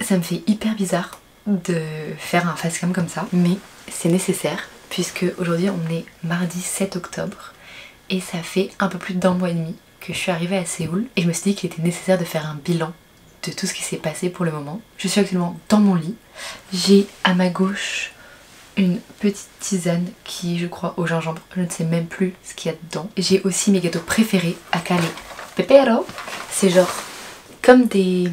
Ça me fait hyper bizarre de faire un facecam comme ça, mais c'est nécessaire puisque aujourd'hui on est mardi 7 octobre et ça fait un peu plus d'1 mois et demi que je suis arrivée à Séoul et je me suis dit qu'il était nécessaire de faire un bilan de tout ce qui s'est passé pour le moment. Je suis actuellement dans mon lit, j'ai à ma gauche une petite tisane qui je crois au gingembre, je ne sais même plus ce qu'il y a dedans. J'ai aussi mes gâteaux préférés à caler, pepero, c'est genre comme des...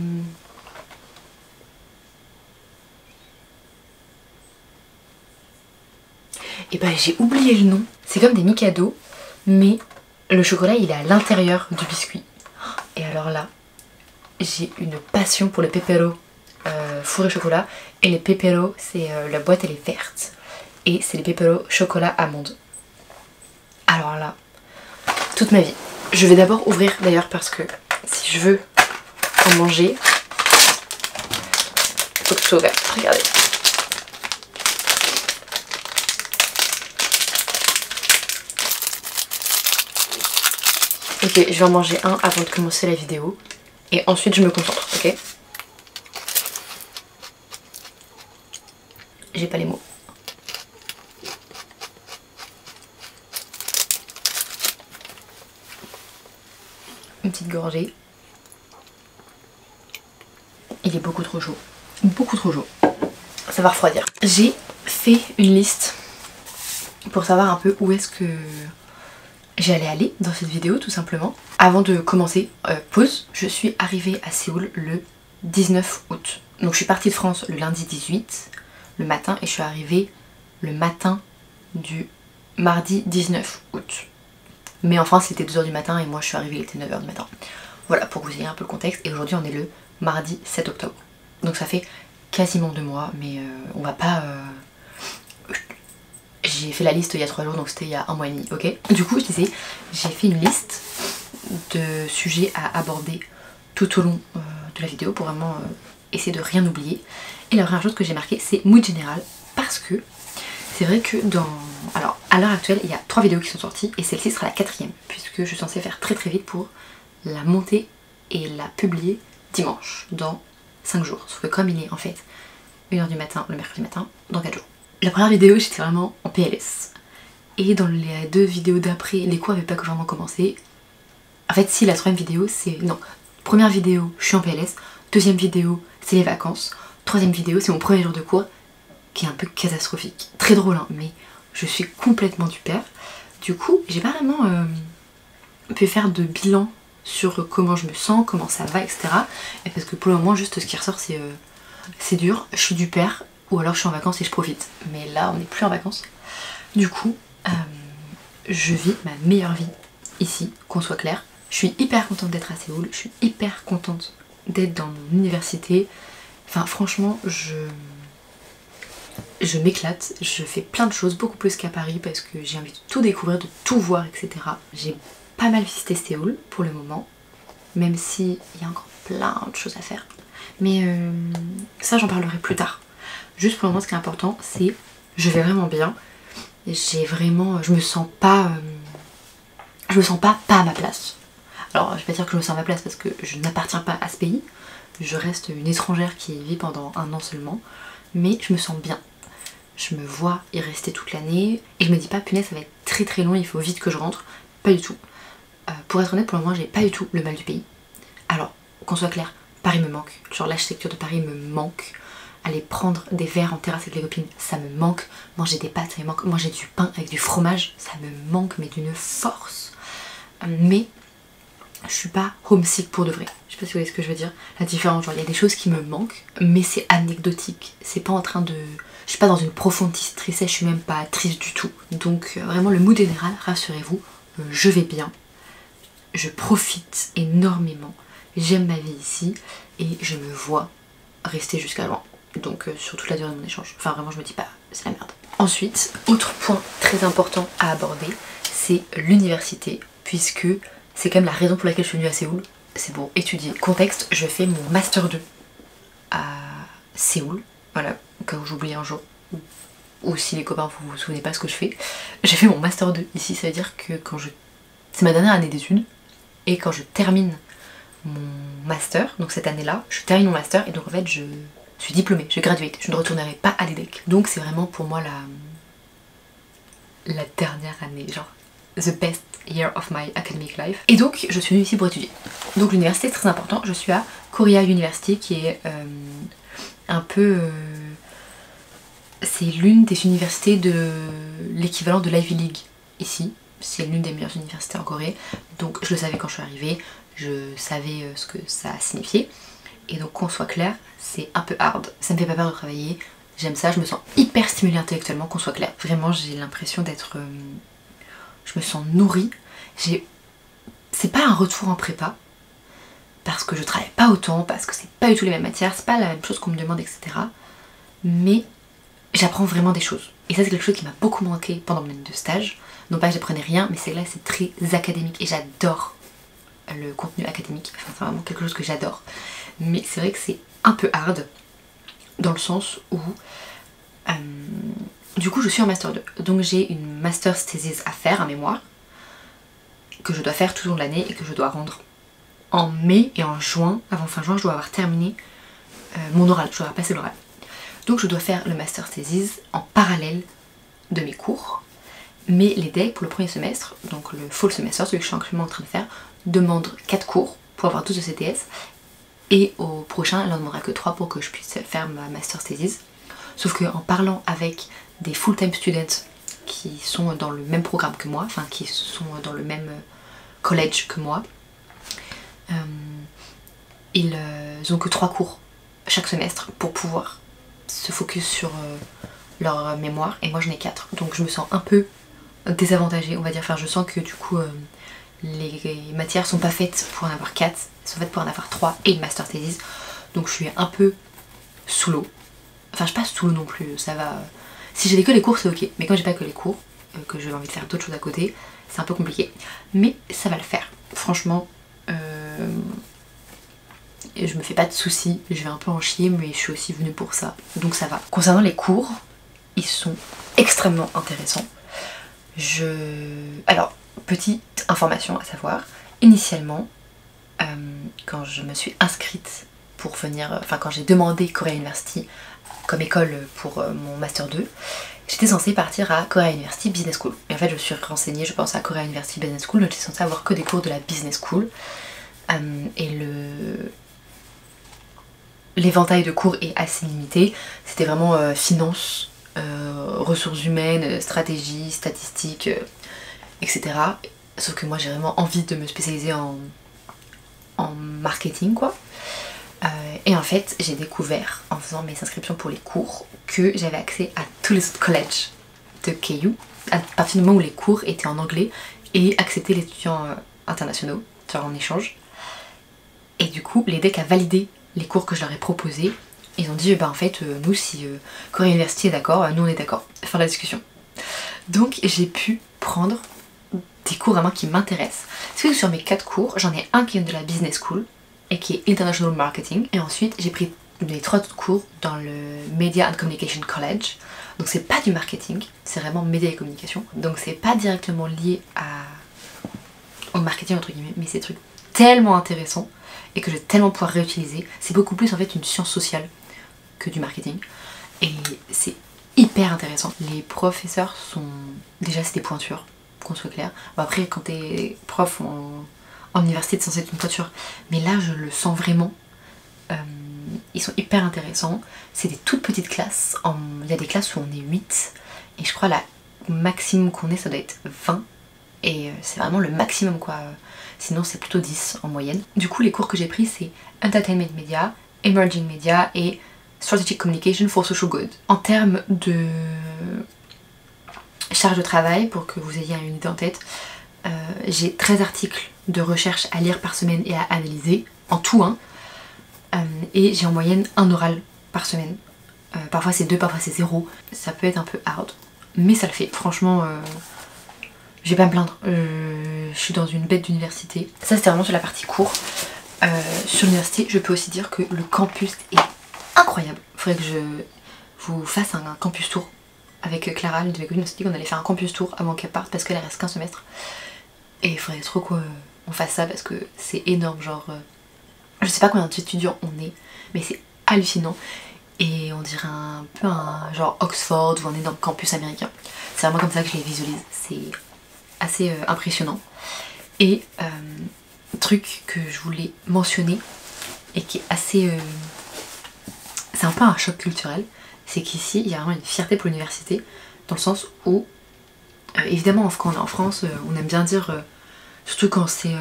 Et bah j'ai oublié le nom, c'est comme des Mikado, mais le chocolat il est à l'intérieur du biscuit. Et alors là, j'ai une passion pour le pepero fourré chocolat, et les pepero c'est la boîte elle est verte, et c'est les pepero chocolat amande. Alors là, toute ma vie. Je vais d'abord ouvrir d'ailleurs parce que si je veux en manger, faut que ce soit ouvert, regardez. Ok, je vais en manger un avant de commencer la vidéo. Et ensuite je me concentre, ok? J'ai pas les mots. Une petite gorgée. Il est beaucoup trop chaud. Beaucoup trop chaud. Ça va refroidir. J'ai fait une liste pour savoir un peu où est-ce que j'allais aller dans cette vidéo tout simplement. Avant de commencer, pause, je suis arrivée à Séoul le 19 août. Donc je suis partie de France le lundi 18, le matin, et je suis arrivée le matin du mardi 19 août. Mais en France c'était 2 h du matin et moi je suis arrivée, il était 9 h du matin. Voilà, pour que vous ayez un peu le contexte. Et aujourd'hui on est le mardi 7 octobre. Donc ça fait quasiment 2 mois, mais on va pas... J'ai fait la liste il y a 3 jours, donc c'était il y a 1 mois et demi, ok? Du coup, je disais, j'ai fait une liste de sujets à aborder tout au long de la vidéo pour vraiment essayer de rien oublier. Et la première chose que j'ai marquée, c'est mood général, parce que c'est vrai que dans... Alors, à l'heure actuelle, il y a 3 vidéos qui sont sorties, et celle-ci sera la 4e, puisque je suis censée faire très très vite pour la monter et la publier dimanche, dans 5 jours. Sauf que comme il est en fait 1 h du matin, le mercredi matin, dans 4 jours. La première vidéo, j'étais vraiment en PLS. Et dans les 2 vidéos d'après, les cours n'avaient pas vraiment commencé. En fait, si, la 3e vidéo, c'est... Non, première vidéo, je suis en PLS. 2e vidéo, c'est les vacances. 3e vidéo, c'est mon premier jour de cours, qui est un peu catastrophique. Très drôle, hein, mais je suis complètement du père. Du coup, j'ai pas vraiment pu faire de bilan sur comment je me sens, comment ça va, etc. Et parce que pour le moment, juste ce qui ressort, c'est dur, je suis du père. Ou alors je suis en vacances et je profite. Mais là on n'est plus en vacances. Du coup je vis ma meilleure vie ici, qu'on soit clair. Je suis hyper contente d'être à Séoul. Je suis hyper contente d'être dans mon université. Enfin franchement je m'éclate. Je fais plein de choses, beaucoup plus qu'à Paris, parce que j'ai envie de tout découvrir, de tout voir, etc. J'ai pas mal visité Séoul pour le moment. Même s'il y a encore plein de choses à faire. Mais ça j'en parlerai plus tard. Juste pour le moment, ce qui est important, c'est je vais vraiment bien. J'ai vraiment... Je me sens pas à ma place. Alors, je vais pas dire que je me sens à ma place parce que je n'appartiens pas à ce pays. Je reste une étrangère qui y vit pendant 1 an seulement. Mais je me sens bien. Je me vois y rester toute l'année. Et je me dis pas, punaise, ça va être très très long, il faut vite que je rentre. Pas du tout. Pour être honnête, pour le moment, j'ai pas du tout le mal du pays. Alors, qu'on soit clair, Paris me manque. Genre l'architecture de Paris me manque. Aller prendre des verres en terrasse avec les copines, ça me manque. Manger des pâtes, ça me manque. Manger du pain avec du fromage, ça me manque, mais d'une force. Mais je suis pas homesick pour de vrai. Je sais pas si vous voyez ce que je veux dire. La différence, genre il y a des choses qui me manquent, mais c'est anecdotique. C'est pas en train de... Je suis pas dans une profonde tristesse, je suis même pas triste du tout. Donc vraiment le mood général, rassurez-vous, je vais bien. Je profite énormément. J'aime ma vie ici et je me vois rester jusqu'à loin. Donc sur toute la durée de mon échange. Enfin vraiment je me dis pas, c'est la merde. Ensuite, autre point très important à aborder, c'est l'université. Puisque c'est quand même la raison pour laquelle je suis venue à Séoul. C'est pour étudier. Contexte, je fais mon Master 2 à Séoul. Voilà, au cas où j'oublie un jour. Ou si les copains vous vous souvenez pas ce que je fais. J'ai fait mon Master 2 ici, ça veut dire que quand je... C'est ma dernière année d'études. Et quand je termine mon master, donc cette année-là, je termine mon master et donc en fait je Je suis diplômée, je graduate, je ne retournerai pas à l'EDEC. Donc c'est vraiment pour moi la dernière année, genre the best year of my academic life. Et donc je suis venue ici pour étudier. Donc l'université c'est très important, je suis à Korea University qui est un peu... c'est l'une des universités de l'équivalent de l'Ivy League ici. C'est l'une des meilleures universités en Corée. Donc je le savais quand je suis arrivée, je savais ce que ça signifiait. Et donc qu'on soit clair, c'est un peu hard. Ça me fait pas peur de travailler. J'aime ça, je me sens hyper stimulée intellectuellement, qu'on soit clair. Vraiment j'ai l'impression d'être... je me sens nourrie. C'est pas un retour en prépa. Parce que je travaille pas autant, parce que c'est pas du tout les mêmes matières, c'est pas la même chose qu'on me demande, etc. Mais j'apprends vraiment des choses. Et ça c'est quelque chose qui m'a beaucoup manqué pendant mon année de stage. Non pas que j'apprenais rien, mais c'est là c'est très académique et j'adore le contenu académique. Enfin c'est vraiment quelque chose que j'adore. Mais c'est vrai que c'est un peu hard dans le sens où du coup je suis en master 2. Donc j'ai une master's thesis à faire, un mémoire, que je dois faire tout au long de l'année et que je dois rendre en mai et en juin. Avant fin juin je dois avoir terminé mon oral, je dois avoir passé l'oral. Donc je dois faire le master thesis en parallèle de mes cours. Mais l'EDEC pour le premier semestre, donc le fall semester, celui que je suis actuellement en train de faire, demande 4 cours pour avoir 12 ECTS. Et au prochain, il n'en demandera que 3 pour que je puisse faire ma master thesis. Sauf qu'en parlant avec des full-time students qui sont dans le même programme que moi, enfin qui sont dans le même college que moi, ils ont que 3 cours chaque semestre pour pouvoir se focus sur leur mémoire et moi j'en ai 4. Donc je me sens un peu désavantagée, on va dire. Enfin je sens que du coup les matières sont pas faites pour en avoir 4, elles sont faites pour en avoir 3 et une master thesis. Donc je suis un peu sous l'eau. Enfin je passe sous l'eau non plus, ça va. Si j'avais que les cours c'est ok, mais quand j'ai pas que les cours, que j'ai envie de faire d'autres choses à côté, c'est un peu compliqué. Mais ça va le faire. Franchement, je me fais pas de soucis, je vais un peu en chier mais je suis aussi venue pour ça, donc ça va. Concernant les cours, ils sont extrêmement intéressants. Alors, petite information à savoir, initialement, quand je me suis inscrite pour venir, enfin quand j'ai demandé Korea University comme école pour mon Master 2, j'étais censée partir à Korea University Business School. Et en fait je me suis renseignée, je pense à Korea University Business School, donc j'étais censée avoir que des cours de la Business School. Et l'éventail de cours est assez limité, c'était vraiment finance, ressources humaines, stratégie, statistiques, etc. Sauf que moi j'ai vraiment envie de me spécialiser en marketing quoi. Et en fait j'ai découvert en faisant mes inscriptions pour les cours que j'avais accès à tous les autres collèges de KU à partir du moment où les cours étaient en anglais et acceptaient les étudiants internationaux, genre en échange. Et du coup l'EDEC a validé les cours que je leur ai proposés. Ils ont dit bah en fait nous si Korea University est d'accord, nous on est d'accord. Fin de la discussion. Donc j'ai pu prendre des cours vraiment qui m'intéressent. C'est que sur mes 4 cours, j'en ai un qui est de la Business School et qui est International Marketing. Et ensuite j'ai pris les 3 autres cours dans le Media and Communication College. Donc c'est pas du marketing, c'est vraiment média et communication. Donc c'est pas directement lié au marketing entre guillemets, mais c'est des trucs tellement intéressants et que je vais tellement pouvoir réutiliser. C'est beaucoup plus en fait une science sociale que du marketing. Et c'est hyper intéressant. Les professeurs sont... Déjà c'est des pointures, qu'on soit clair. Bon, après quand t'es prof en université c'est censé être une pointure. Mais là je le sens vraiment. Ils sont hyper intéressants. C'est des toutes petites classes. Il y a des classes où on est 8. Et je crois la maximum qu'on est ça doit être 20. Et c'est vraiment le maximum quoi. Sinon c'est plutôt 10 en moyenne. Du coup les cours que j'ai pris c'est Entertainment Media, Emerging Media et Strategic Communication for Social Good. En termes de charge de travail, pour que vous ayez une idée en tête, j'ai 13 articles de recherche à lire par semaine et à analyser, en tout hein. Et j'ai en moyenne un oral par semaine. Parfois c'est 2, parfois c'est 0. Ça peut être un peu hard, mais ça le fait. Franchement, je vais pas me plaindre. Je suis dans une bête d'université. Ça c'était vraiment sur la partie cours. Sur l'université, je peux aussi dire que le campus est incroyable. Faudrait que je vous fasse un campus tour avec Clara, l'une de mes copines. On s'est dit qu'on allait faire un campus tour avant qu'elle parte parce qu'elle reste qu'un semestre. Et il faudrait trop qu'on fasse ça parce que c'est énorme. Genre, je sais pas combien d'étudiants on est, mais c'est hallucinant. et on dirait un peu un genre Oxford ou un énorme campus américain. C'est vraiment comme ça que je les visualise, c'est assez impressionnant. Et truc que je voulais mentionner et qui est assez... c'est un peu un choc culturel, c'est qu'ici il y a vraiment une fierté pour l'université, dans le sens où évidemment quand on est en France on aime bien dire, surtout quand c'est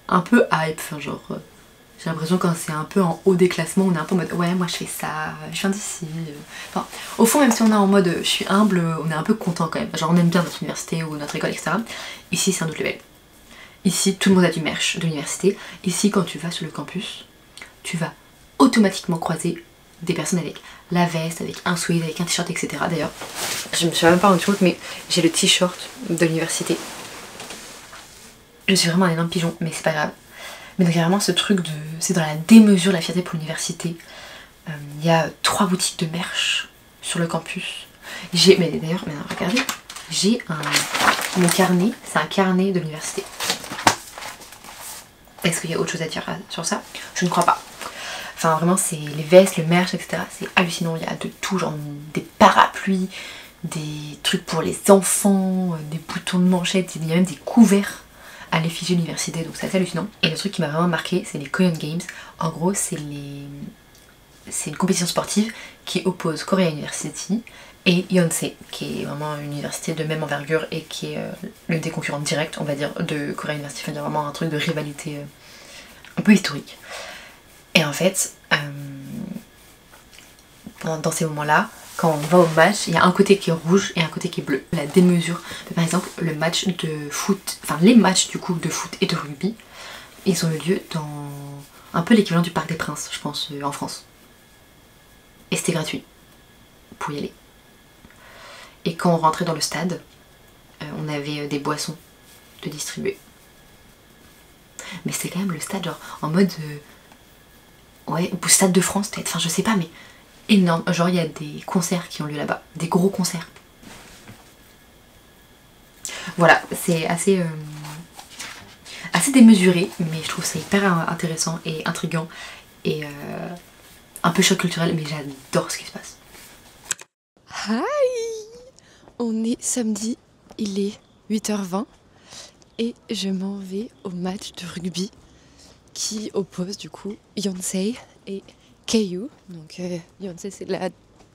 un peu hype, enfin genre j'ai l'impression quand c'est un peu en haut des classements on est un peu en mode ouais moi je fais ça, je viens d'ici, enfin au fond même si on est en mode je suis humble, on est un peu content quand même, genre on aime bien notre université ou notre école etc. Ici c'est un autre level, ici tout le monde a du merch de l'université, ici quand tu vas sur le campus tu vas automatiquement croiser des personnes avec la veste, avec un sweat, avec un t-shirt etc. D'ailleurs je me suis même pas rendu compte mais j'ai le t-shirt de l'université. Je suis vraiment un énorme pigeon mais c'est pas grave. Mais donc il y a vraiment ce truc de... c'est dans la démesure la fierté pour l'université. Il y a 3 boutiques de merch sur le campus. Mais d'ailleurs, regardez, j'ai mon carnet, c'est un carnet de l'université. Est-ce qu'il y a autre chose à dire sur ça? Je ne crois pas. Enfin vraiment c'est les vestes, le merch etc. C'est hallucinant, il y a de tout, genre des parapluies, des trucs pour les enfants, des boutons de manchette, il y a même des couverts à l'effigie de l'université, donc c'est assez hallucinant. Et le truc qui m'a vraiment marqué c'est les Korean Games. En gros c'est une compétition sportive qui oppose Korea University et Yonsei, qui est vraiment une université de même envergure et qui est l'une des concurrentes directes on va dire de Korea University, enfin, vraiment un truc de rivalité un peu historique. Et en fait dans ces moments là quand on va au match, il y a un côté qui est rouge et un côté qui est bleu. La démesure, par exemple le match de foot, enfin les matchs du coup de foot et de rugby, ils ont eu lieu dans un peu l'équivalent du Parc des Princes je pense en France. Et c'était gratuit pour y aller. Et quand on rentrait dans le stade, on avait des boissons de distribuer. Mais c'était quand même le stade genre en mode... ouais, ou Stade de France peut-être, enfin je sais pas mais... énorme, genre il y a des concerts qui ont lieu là-bas, des gros concerts. Voilà, c'est assez démesuré, mais je trouve ça hyper intéressant et intriguant et un peu choc culturel, mais j'adore ce qui se passe. Hi! On est samedi, il est 8h20 et je m'en vais au match de rugby qui oppose du coup Yonsei et KU, donc Yonsei c'est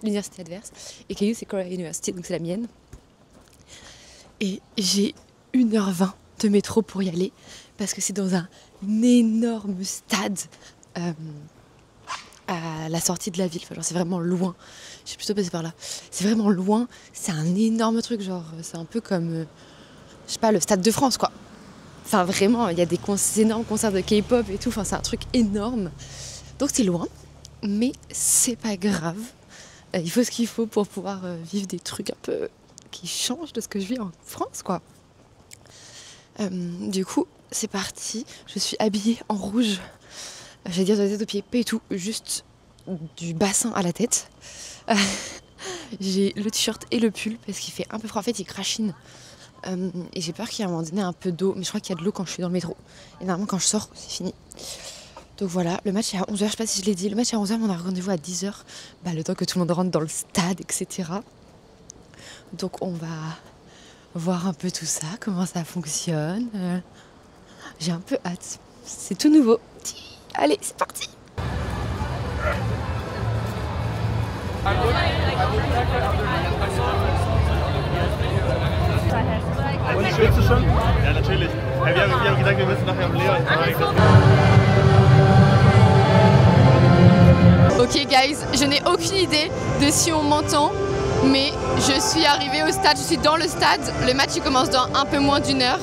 l'université adverse et KU c'est Korea University, donc c'est la mienne. Et j'ai 1h20 de métro pour y aller parce que c'est dans un énorme stade à la sortie de la ville, enfin, genre c'est vraiment loin, je suis plutôt passée par là, c'est vraiment loin, c'est un énorme truc, genre c'est un peu comme, je sais pas, le Stade de France quoi. Enfin vraiment, il y a des énormes concerts de K-pop et tout, enfin c'est un truc énorme, donc c'est loin. Mais c'est pas grave, il faut ce qu'il faut pour pouvoir vivre des trucs un peu qui changent de ce que je vis en France quoi. Du coup c'est parti, je suis habillée en rouge, j'allais dire de la tête aux pieds, pas du tout, juste du bassin à la tête. J'ai le t-shirt et le pull parce qu'il fait un peu froid, en fait il crachine. Et j'ai peur qu'il y ait à un moment donné un peu d'eau, mais je crois qu'il y a de l'eau quand je suis dans le métro. Et normalement quand je sors c'est fini. Donc voilà, le match est à 11h, je sais pas si je l'ai dit, le match est à 11h mais on a rendez-vous à 10h, le temps que tout le monde rentre dans le stade, etc. Donc on va voir un peu tout ça, comment ça fonctionne. J'ai un peu hâte, c'est tout nouveau. Allez, c'est parti! Und schwitzt du schon? Ja, natürlich. Ja, wir haben gesagt, wir müssen nachher am Leon. Ok guys, je n'ai aucune idée de si on m'entend, mais je suis arrivée au stade, je suis dans le stade, le match il commence dans un peu moins d'1 heure.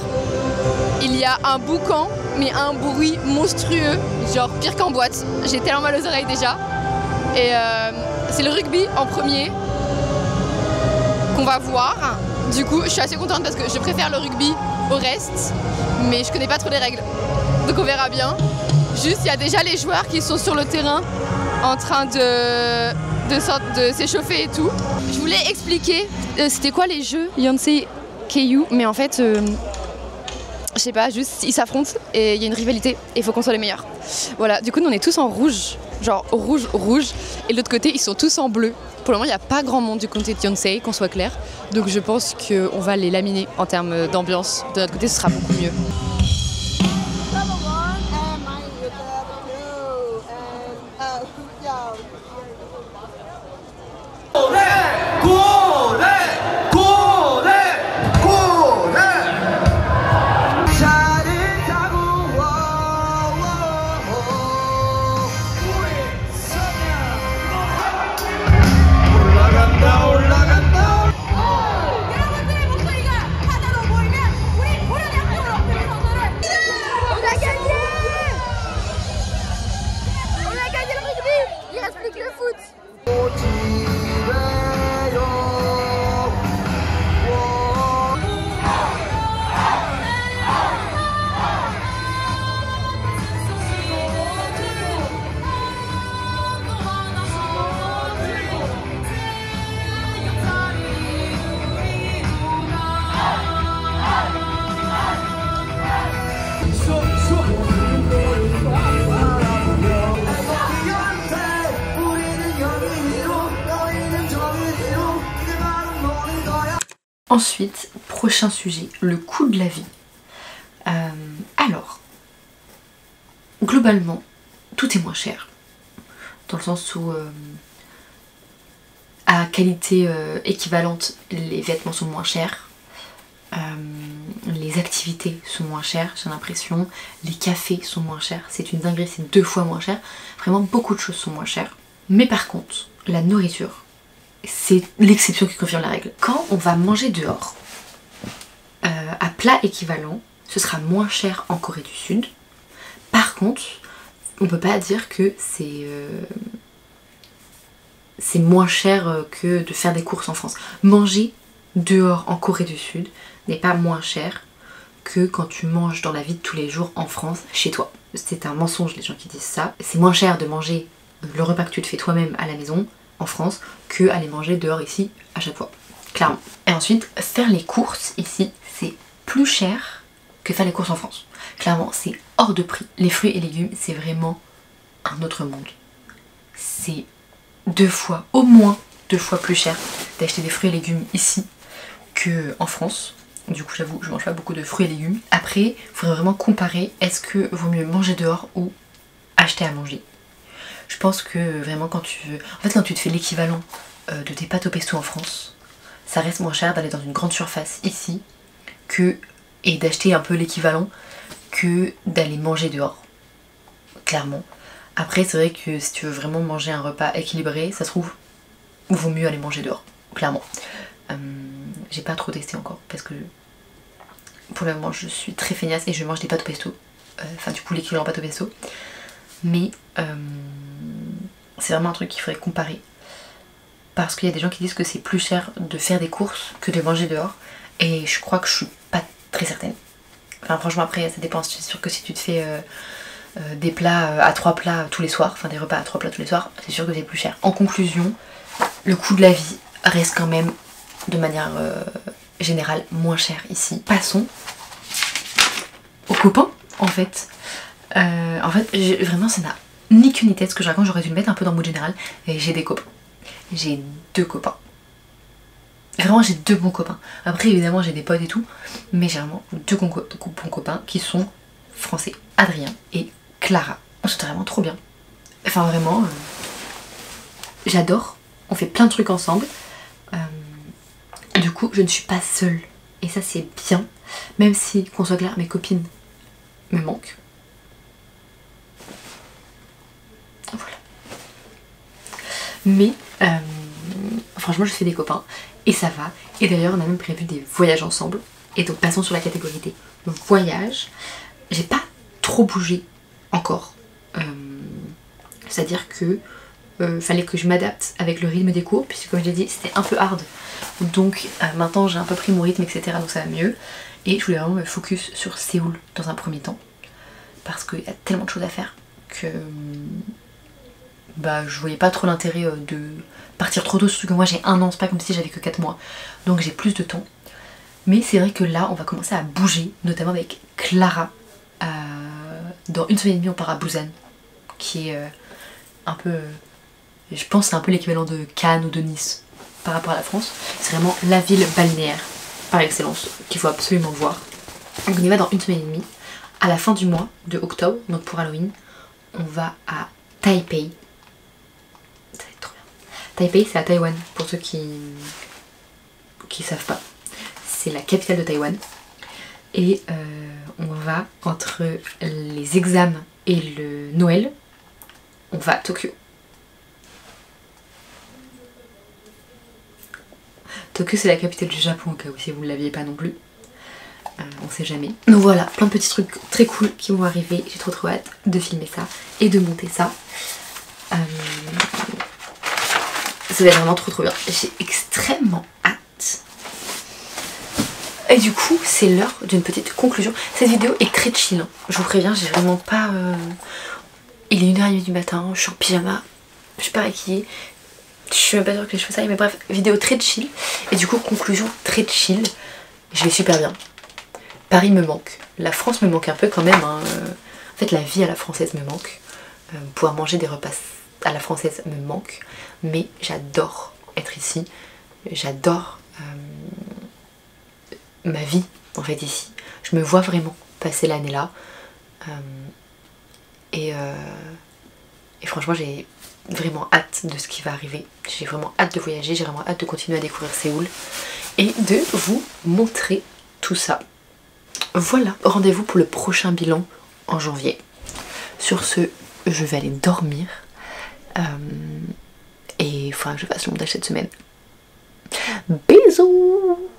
Il y a un boucan, mais un bruit monstrueux, genre pire qu'en boîte, j'ai tellement mal aux oreilles déjà. Et c'est le rugby en premier qu'on va voir. Du coup, je suis assez contente parce que je préfère le rugby au reste, mais je connais pas trop les règles. Donc on verra bien. Juste, il y a déjà les joueurs qui sont sur le terrain en train de s'échauffer et tout. Je voulais expliquer c'était quoi les jeux Yonsei KU, mais en fait, je sais pas, juste ils s'affrontent et il y a une rivalité et il faut qu'on soit les meilleurs. Voilà, du coup, nous on est tous en rouge genre rouge, rouge, et de l'autre côté, ils sont tous en bleu. Pour le moment, il n'y a pas grand monde du côté de Yonsei, qu'on soit clair. Donc je pense qu'on va les laminer en termes d'ambiance. De notre côté, ce sera beaucoup mieux. Ensuite, prochain sujet, le coût de la vie. Alors, globalement, tout est moins cher. Dans le sens où, à qualité équivalente, les vêtements sont moins chers. Les activités sont moins chères, j'ai l'impression. Les cafés sont moins chers. C'est une dinguerie, c'est 2 fois moins cher. Vraiment, beaucoup de choses sont moins chères. Mais par contre, la nourriture, c'est l'exception qui confirme la règle. Quand on va manger dehors, à plat équivalent, ce sera moins cher en Corée du Sud. Par contre, on peut pas dire que c'est moins cher que de faire des courses en France. Manger dehors en Corée du Sud n'est pas moins cher que quand tu manges dans la vie de tous les jours en France, chez toi. C'est un mensonge les gens qui disent ça. C'est moins cher de manger le repas que tu te fais toi-même à la maison en France que aller manger dehors ici à chaque fois, clairement. Et ensuite, faire les courses ici, c'est plus cher que faire les courses en France. Clairement, c'est hors de prix. Les fruits et légumes, c'est vraiment un autre monde. C'est 2 fois, au moins 2 fois plus cher d'acheter des fruits et légumes ici que en France. Du coup, j'avoue, je mange pas beaucoup de fruits et légumes. Après, il faudrait vraiment comparer, est-ce que vaut mieux manger dehors ou acheter à manger? Je pense que vraiment quand tu te fais l'équivalent de tes pâtes au pesto en France, ça reste moins cher d'aller dans une grande surface ici et d'acheter un peu l'équivalent que d'aller manger dehors, clairement. Après c'est vrai que si tu veux vraiment manger un repas équilibré, ça se trouve, vaut mieux aller manger dehors, clairement. J'ai pas trop testé encore parce que pour le moment je suis très feignasse et je mange des pâtes au pesto, enfin du coup l'équivalent pâtes au pesto. Mais c'est vraiment un truc qu'il faudrait comparer parce qu'il y a des gens qui disent que c'est plus cher de faire des courses que de manger dehors et je crois que je suis pas très certaine. Enfin franchement après ça dépend, c'est sûr que si tu te fais des plats à 3 plats tous les soirs, enfin des repas à 3 plats tous les soirs, c'est sûr que c'est plus cher. En conclusion, le coût de la vie reste quand même de manière générale moins cher ici. Passons aux copains en fait. Vraiment ça n'a ni queue ni tête ce que je raconte, j'aurais dû le mettre un peu dans le mood général. Et j'ai des copains. J'ai 2 copains. Vraiment j'ai 2 bons copains. Après évidemment j'ai des potes et tout, mais j'ai vraiment 2 bons copains qui sont français, Adrien et Clara. On se vraiment trop bien. Enfin vraiment, j'adore. On fait plein de trucs ensemble. Du coup je ne suis pas seule. Et ça c'est bien. Même si, qu'on soit clair, mes copines me manquent. Voilà. Mais franchement je fais des copains et ça va. Et d'ailleurs on a même prévu des voyages ensemble. Et donc passons sur la catégorie des voyages. J'ai pas trop bougé encore. C'est à dire que fallait que je m'adapte avec le rythme des cours, puisque comme je l'ai dit c'était un peu hard. Donc maintenant j'ai un peu pris mon rythme etc, donc ça va mieux. Et je voulais vraiment me focus sur Séoul dans un premier temps, parce qu'il y a tellement de choses à faire que bah je voyais pas trop l'intérêt de partir trop tôt, surtout que moi j'ai 1 an, c'est pas comme si j'avais que 4 mois, donc j'ai plus de temps. Mais c'est vrai que là on va commencer à bouger, notamment avec Clara. Dans 1 semaine et demie on part à Busan, qui est un peu... je pense que c'est un peu l'équivalent de Cannes ou de Nice par rapport à la France. C'est vraiment la ville balnéaire par excellence qu'il faut absolument voir. Donc on y va dans 1 semaine et demie. À la fin du mois de octobre, donc pour Halloween, on va à Taipei. Ça va être trop bien. Taipei, c'est à Taïwan, pour ceux qui savent pas. C'est la capitale de Taïwan. Et on va, entre les examens et le Noël, on va à Tokyo. Tokyo, c'est la capitale du Japon, au cas où si vous ne l'aviez pas non plus. On sait jamais. Donc voilà, plein de petits trucs très cool qui vont arriver. J'ai trop hâte de filmer ça et de monter ça. Ça va être vraiment trop bien. J'ai extrêmement hâte. Et du coup, c'est l'heure d'une petite conclusion. Cette vidéo est très chill. Je vous préviens, j'ai vraiment pas... Il est 1h30 du matin, je suis en pyjama, je suis pas maquillée. Je suis même pas sûre que les cheveux ça aille, mais bref, vidéo très chill. Et du coup, conclusion très chill. Je vais super bien. Paris me manque. La France me manque un peu quand même. Hein. En fait, la vie à la française me manque. Pouvoir manger des repas à la française me manque. Mais j'adore être ici. J'adore ma vie en fait ici. Je me vois vraiment passer l'année là. Et franchement, j'ai vraiment hâte de ce qui va arriver. J'ai vraiment hâte de voyager. J'ai vraiment hâte de continuer à découvrir Séoul. Et de vous montrer tout ça. Voilà, rendez-vous pour le prochain bilan en janvier. Sur ce, je vais aller dormir. Et il faudra que je fasse le montage cette semaine. Bisous!